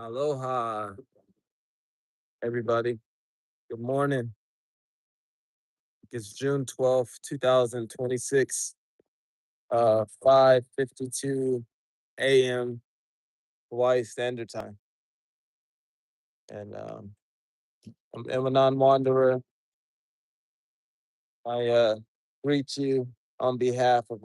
Aloha, everybody. Good morning. It's June 12th, 2026, 5:52 a.m. Hawaii Standard Time. And I'm Eman'on Wanderer. I greet you on behalf of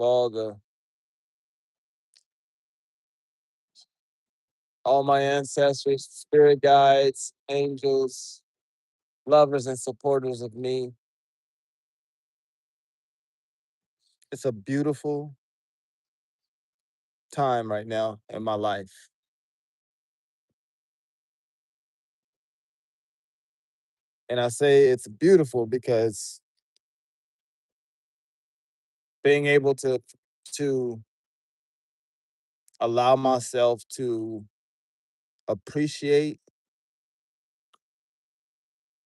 all my ancestors, spirit guides, angels, lovers, and supporters of me. It's a beautiful time right now in my life. And I say it's beautiful because being able to allow myself to appreciate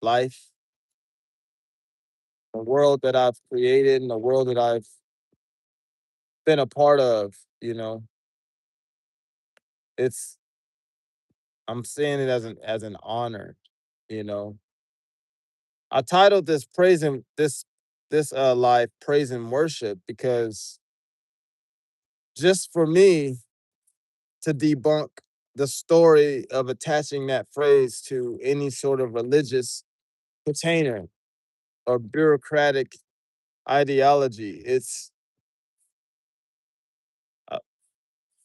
life, the world that I've created and the world that I've been a part of, it's I'm seeing it as an honor, you know. I titled this praising this live praise and worship because just for me to debunk the story of attaching that phrase to any sort of religious container or bureaucratic ideology. Uh,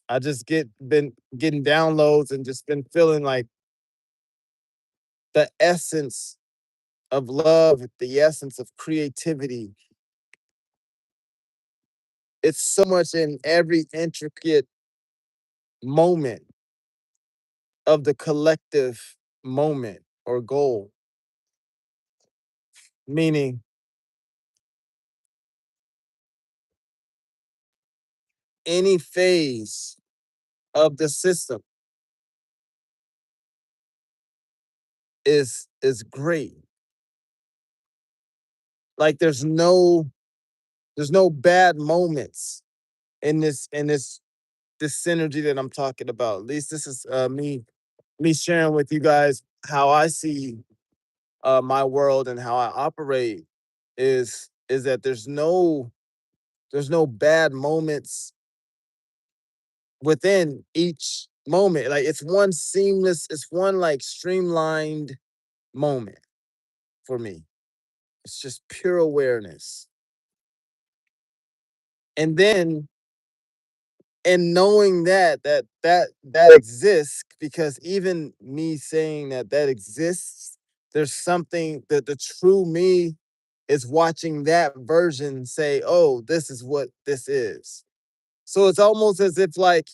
I just been getting downloads and just been feeling like the essence of love, the essence of creativity. It's so much in every intricate moment of the collective moment or goal. Meaning any phase of the system is great. Like there's no bad moments in this synergy that I'm talking about. At least this is me sharing with you guys how I see my world and how I operate is that there's no bad moments within each moment. Like it's one like streamlined moment for me. It's just pure awareness. And then and knowing that exists, because even me saying that exists, there's something that the true me is watching that version say, oh, this is what this is. So it's almost as if like,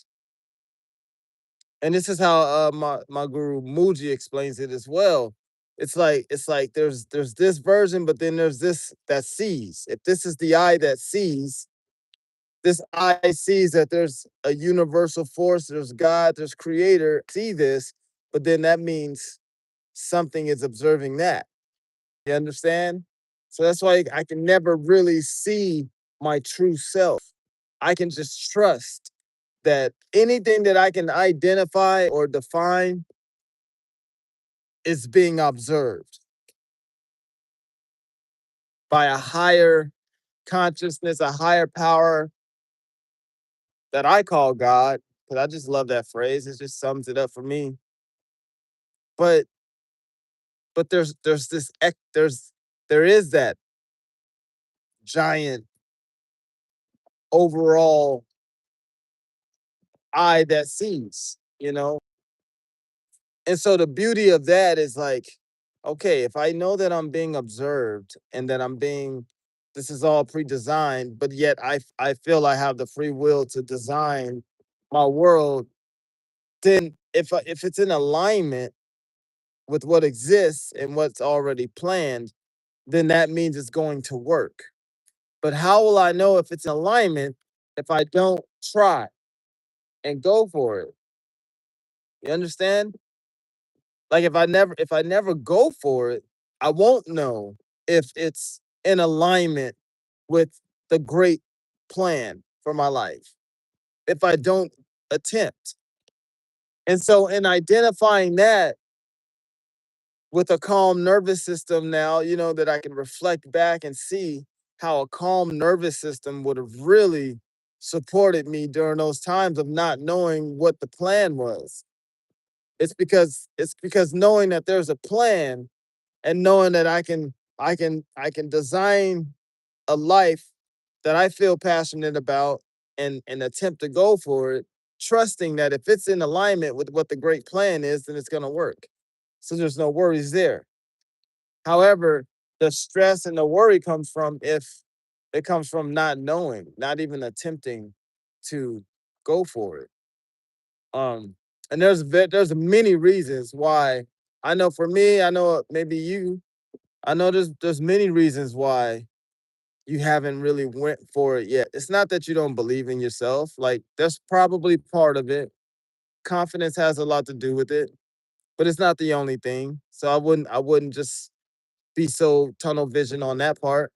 and this is how my guru Muji explains it as well. It's like there's this version, but then there's this that sees. If this is the eye that sees, this eye sees that there's a universal force, there's God, there's creator, see this, but then that means something is observing that. You understand? So that's why I can never really see my true self. I can just trust that anything that I can identify or define is being observed by a higher consciousness, a higher power that I call God. Because I just love that phrase. It just sums it up for me. But there is that giant overall eye that sees. And so the beauty of that is like, okay, if I know that I'm being observed and that this is all pre-designed, but yet I feel I have the free will to design my world, then if it's in alignment with what exists and what's already planned, then that means it's going to work. But how will I know if it's in alignment if I don't try and go for it? You understand? Like if I never go for it, I won't know if it's in alignment with the great plan for my life. If I don't attempt. And so in identifying that with a calm nervous system now, that I can reflect back and see how a calm nervous system would have really supported me during those times of not knowing what the plan was. It's because knowing that there's a plan and knowing that I can design a life that I feel passionate about and attempt to go for it, trusting that if it's in alignment with what the great plan is, then it's gonna work. So there's no worries there. However, the stress and the worry comes from if it comes from not knowing, not even attempting to go for it. Um, and there's many reasons why. I know for me, I know maybe you, I know there's many reasons why you haven't really went for it yet. It's not that you don't believe in yourself. Like that's probably part of it. Confidence has a lot to do with it, but it's not the only thing. So I wouldn't just be so tunnel vision on that part.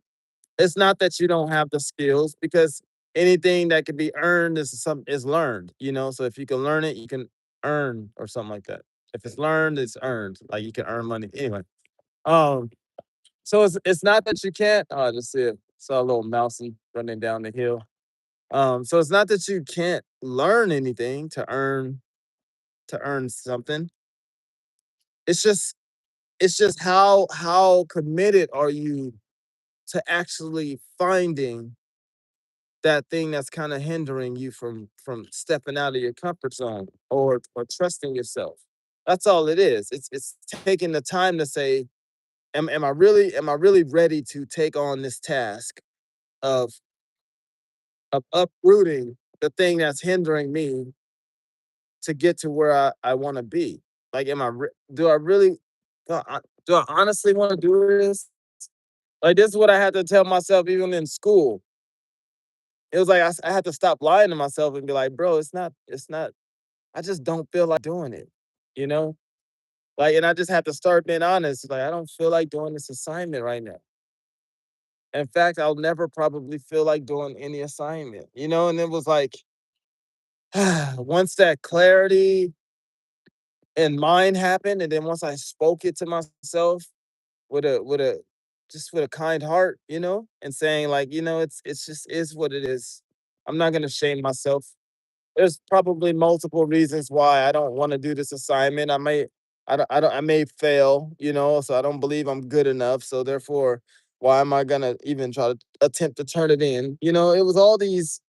It's not that you don't have the skills because anything that can be earned is learned, So if you can learn it, you can earn or something like that. If it's learned, it's earned. Like you can earn money. Anyway. Um, so it's not that you can't. Oh, I just saw a little mousey running down the hill. So it's not that you can't learn anything to earn something. It's just how committed are you to actually finding that thing that's kind of hindering you from stepping out of your comfort zone or trusting yourself. That's all it is. It's taking the time to say, am I really ready to take on this task of of uprooting the thing that's hindering me to get to where I want to be. Like, do I really, do I honestly want to do this? Like, this is what I had to tell myself even in school. It was like I had to stop lying to myself and be like, bro, it's not, I just don't feel like doing it, you know? Like, and I just had to start being honest. Like, I don't feel like doing this assignment right now. In fact, I'll never probably feel like doing any assignment, And it was like, once that clarity in mind happened, and then once I spoke it to myself with a just with a kind heart, and saying like, it's just is what it is. I'm not gonna shame myself. There's probably multiple reasons why I don't want to do this assignment. I may fail, so I don't believe I'm good enough. So therefore, why am I gonna even try to attempt to turn it in? It was all these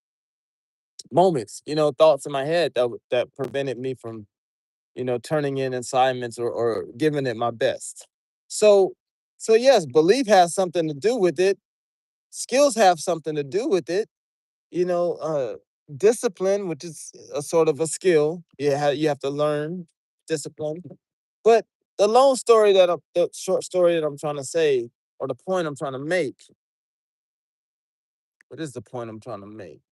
moments, thoughts in my head that prevented me from, turning in assignments or giving it my best. So, so yes, belief has something to do with it. Skills have something to do with it. You know, uh, Discipline, which is a sort of a skill, you have to learn discipline. But the short story that I'm trying to say, or the point I'm trying to make, what is the point I'm trying to make?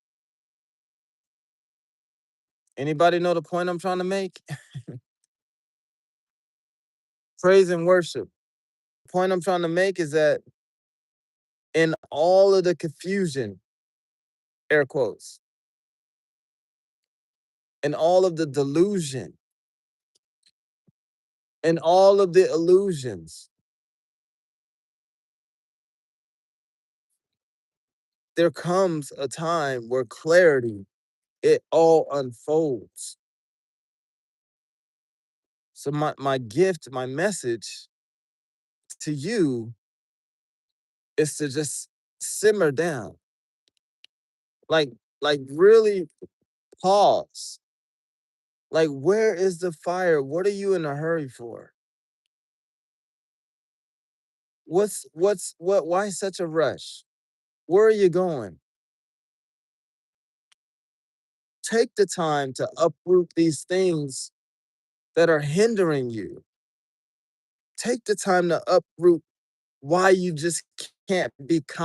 Anybody know the point I'm trying to make? Praise and worship. The point I'm trying to make is that in all of the confusion, air quotes, in all of the delusion, in all of the illusions, there comes a time where clarity, it all unfolds. So my gift, my message to you is to just simmer down. Like really pause. Like, where is the fire? What are you in a hurry for? Why such a rush? Where are you going? Take the time to uproot these things that are hindering you. Take the time to uproot why you just can't be